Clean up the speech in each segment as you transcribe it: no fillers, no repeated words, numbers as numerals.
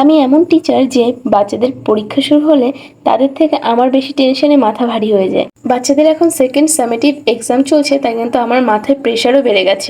আমি এমন টিচার যে বাচ্চাদের পরীক্ষা শুরু হলে তাদের থেকে আমার বেশি টেনশনে মাথা ভারী হয়ে যায়। বাচ্চাদের এখন সেকেন্ড সামেটিভ এক্সাম চলছে, তাই কিন্তু আমার মাথায় প্রেশারও বেড়ে গেছে।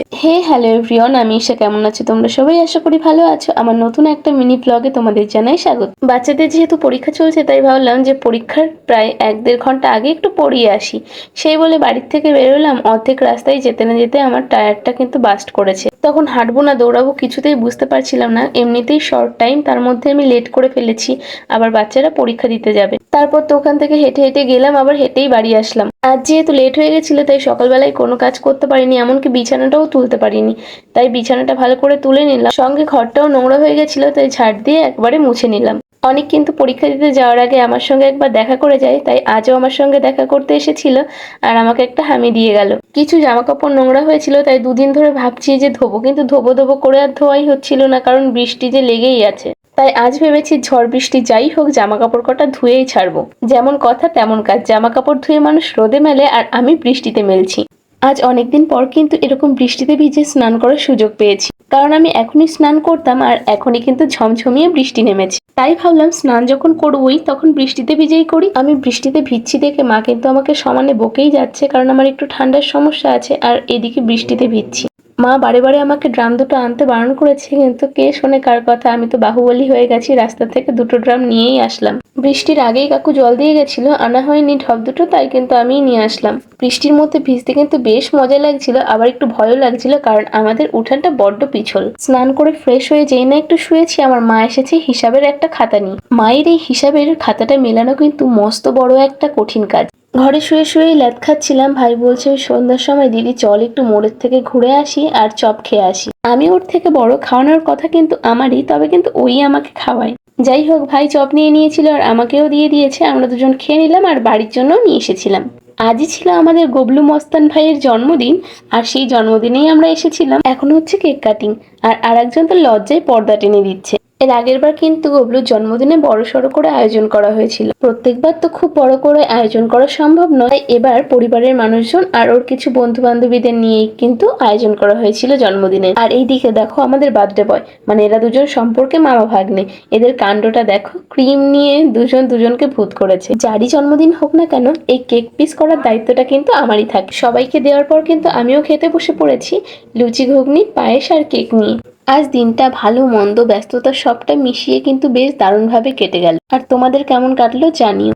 হ্যালো এভরিওয়ান, আমি ঈশা। কেমন আছো তোমরা সবাই? আশা করি ভালো আছো। আমার নতুন একটা মিনি ব্লগে তোমাদের জানাই স্বাগত। বাচ্চাদের যেহেতু পরীক্ষা চলছে, তাই ভাবলাম যে পরীক্ষার প্রায় 1-1.5 ঘন্টা আগে একটু পড়িয়ে আসি। সেই বলে বাড়ির থেকে বেরোলাম, অর্ধেক রাস্তায় যেতে না যেতে আমার টায়ারটা কিন্তু বাস্ট করেছে। তখন হাঁটবো না দৌড়াবো কিছুতেই বুঝতে পারছিলাম না। এমনিতেই শর্ট টাইম, তার মধ্যে আমি লেট করে ফেলেছি, আবার বাচ্চারা পরীক্ষা দিতে যাবে। তারপর তো ওখান থেকে হেঁটে হেঁটে গেলাম, আবার হেঁটেই বাড়ি আসলাম। আজ যেহেতু লেট হয়ে গেছিল, তাই সকালবেলায় কোনো কাজ করতে পারিনি, এমনকি বিছানাটাও তুলতে পারিনি। তাই বিছানাটা ভালো করে তুলে নিলাম, সঙ্গে ঘরটাও নোংরা হয়ে গেছিল, তাই ঝাড় দিয়ে একবারে মুছে নিলাম। অনেক কিন্তু পরীক্ষা দিতে যাওয়ার আগে আমার সঙ্গে একবার দেখা করে যায়, তাই আজও আমার সঙ্গে দেখা করতে এসেছিল আর আমাকে একটা হামি দিয়ে গেল। কিছু জামা কাপড় নোংরা হয়েছিল, তাই দুদিন ধরে ভাবছি যে ধোবো, কিন্তু ধোবো ধোবো করে আর ধোয়াই হচ্ছিল না, কারণ বৃষ্টি যে লেগেই আছে। তাই আজ ভেবেছি ঝড় বৃষ্টি যাই হোক, জামা কাপড় কটা ধুয়েই ছাড়বো। যেমন কথা তেমন কাজ, জামা কাপড় ধুয়ে মানুষ রোদে মেলে আর আমি বৃষ্টিতে মেলছি। আজ অনেকদিন পর কিন্তু এরকম বৃষ্টিতে ভিজে স্নান করার সুযোগ পেয়েছি, কারণ আমি এখনই স্নান করতাম আর এখনই কিন্তু ঝমঝমিয়ে বৃষ্টি নেমেছে। তাই ভাবলাম স্নান যখন করবোই তখন বৃষ্টিতে ভিজেই করি। আমি বৃষ্টিতে ভিজছি দেখে মা কিন্তু আমাকে সমানে বকেই যাচ্ছে, কারণ আমার একটু ঠান্ডার সমস্যা আছে আর এদিকে বৃষ্টিতে ভিজছি। মা বারে বারে আমাকে ড্রাম দুটো আনতে বারণ করেছে, কিন্তু কে শোনে কার কথা। আমি তো বাহুবলী হয়ে গেছি, রাস্তা থেকে দুটো ড্রাম নিয়েই আসলাম। বৃষ্টির আগেই কাকু জল দিয়ে গেছিল, আনা হয়নি ঢপ দুটো, তাই কিন্তু আমিই নিয়ে আসলাম। বৃষ্টির মধ্যে ভিজতে কিন্তু বেশ মজা লাগছিল, আবার একটু ভয়ও লাগছিল, কারণ আমাদের উঠানটা বড্ড পিছল। স্নান করে ফ্রেশ হয়ে যেই না একটু শুয়েছি, আমার মা এসেছে হিসাবের একটা খাতা নিয়ে। মায়ের এই হিসাবের খাতাটা মেলানো কিন্তু মস্ত বড় একটা কঠিন কাজ। ঘরে শুয়ে শুয়েই ল্যাদ খাচ্ছিলাম, ভাই বলছে ওই সন্ধ্যার সময় দিদি চল একটু মোড়ের থেকে ঘুরে আসি আর চপ খেয়ে আসি। আমি ওর থেকে বড়, খাওয়ানোর কথা কিন্তু আমারই, তবে কিন্তু ওই আমাকে খাওয়ায়। যাই হোক, ভাই চপ নিয়ে নিয়েছিল আর আমাকেও দিয়ে দিয়েছে, আমরা দুজন খেয়ে নিলাম আর বাড়ির জন্য নিয়ে এসেছিলাম। আজই ছিল আমাদের গবলু মস্তান ভাইয়ের জন্মদিন, আর সেই জন্মদিনেই আমরা এসেছিলাম। এখন হচ্ছে কেক কাটিং, আর আরেকজন তো লজ্জায় পর্দা টেনে দিচ্ছে। এর আগের বার কিন্তু গবলুর জন্মদিনে বড়সড় করে আয়োজন করা হয়েছিল। প্রত্যেকবার তো খুব বড় করে আয়োজন করা সম্ভব নয়, এবার পরিবারের মানুষজন আর ওর কিছু বন্ধু বান্ধবীদের নিয়েই কিন্তু আয়োজন করা হয়েছিল জন্মদিনে। আর এই দিকে দেখো আমাদের বার্থডে বয়, মানে এরা দুজন সম্পর্কে মামা ভাগ্নে, এদের কাণ্ডটা দেখো। ক্রিম নিয়ে দুজন দুজনকে ভূত করেছে। যারই জন্মদিন হোক না কেন, এই কেক পিস করার দায়িত্বটা কিন্তু আমারই থাকে। সবাইকে দেওয়ার পর কিন্তু আমিও খেতে বসে পড়েছি, লুচি ঘুগনি পায়েস আর কেক নিয়ে। আজ দিনটা ভালো মন্দ ব্যস্ততা সবটা মিশিয়ে কিন্তু বেশ দারুণভাবে কেটে গেল। আর তোমাদের কেমন কাটলো জানিও।